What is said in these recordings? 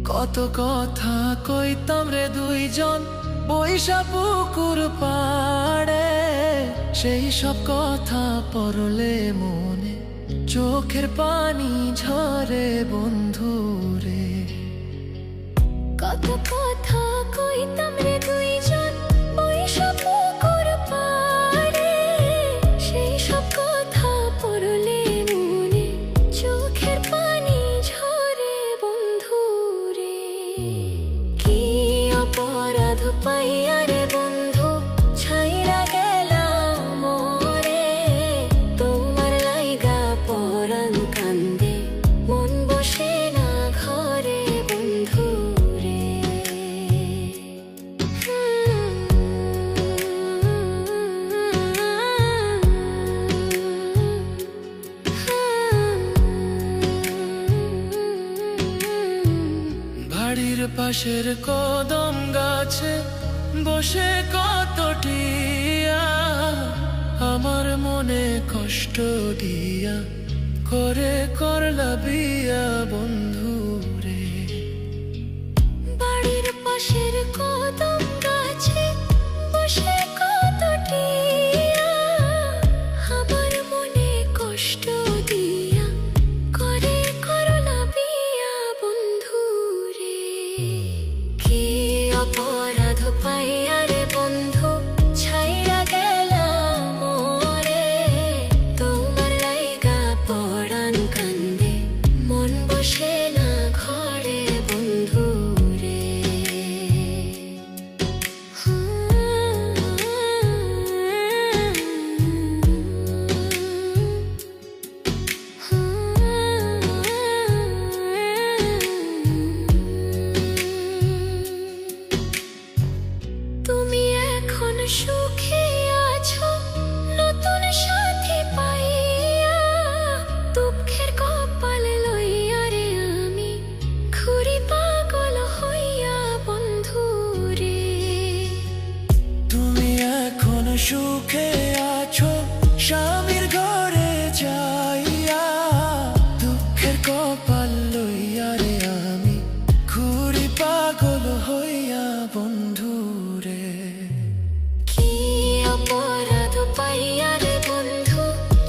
কত কথা কইতাম রে দুইজন বৈশা পুকুর পাড়ে, সেই সব কথা পড়লে মনে চোখের পানি ঝরে বন্ধু রে। কত কথা কইতাম রে দুইজন বৈশা পুকুর পাড়ে, সেই সব কথা পড়লে মনে চোখের পানি ঝরে বন্ধু রে। কি অপরাধ পাইয়া রে বন্ধু ছাইরা গেলাম মোরে, তোমার লাইগা পরাণ কান্দে মন বসে না ঘরে বন্ধু রে। বাড়ির পাশের কদম গাছে বসে কত টিয়া আমার মনে কষ্ট দিয়া করে করলা বিয়া বন্ধু রে। বাড়ির পাশের কদম গাছে বসে কত টিয়া আমার মনে কষ্ট দিয়া করে করলা বিয়া বন্ধু রে। কি অপরাধ পাইয়া রে বন্ধু ছাইরা গেলাম মোরে, তোমার লাইগা পরাণ কান্দে মন বসে না ঘরে বন্ধু রে। তুমি এখন সুখে আছো নতুন সাথী পাইয়া, দুঃখের কপাল লইয়া রে আমি ঘুরি পাগল হইয়া বন্ধু রে। তুমি এখন সুখে আছো স্বামীর ঘরে যাইয়া, দুঃখের কপাল লইয়া রে আমি ঘুরি পাগল হইয়া বন্ধু রে। কি অপরাধ পাইয়া রে বন্ধু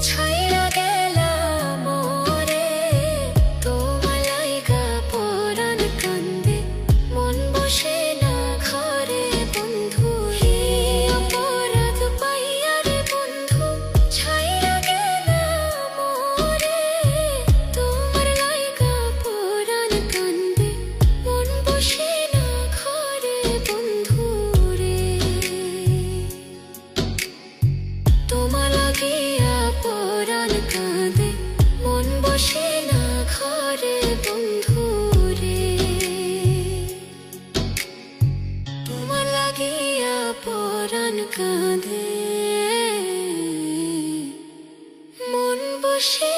ছাইরা গেলাম মোরে, তোমার লাইগা পরাণ কান্দে মন বসে না ঘরে বন্ধু রে। অপরাধ পাইয়া রে বন্ধু ছাইরা গেলাম মোরে, তোমার লাইগা পরাণ কান্দে মন বসে না ঘরে বন্ধু রে। তোমার লাগিয়া পরাণ কাঁদে মন বসে না ঘরে বন্ধু রে। তোমার লাগিয়া পরাণ কাঁদে মন বসে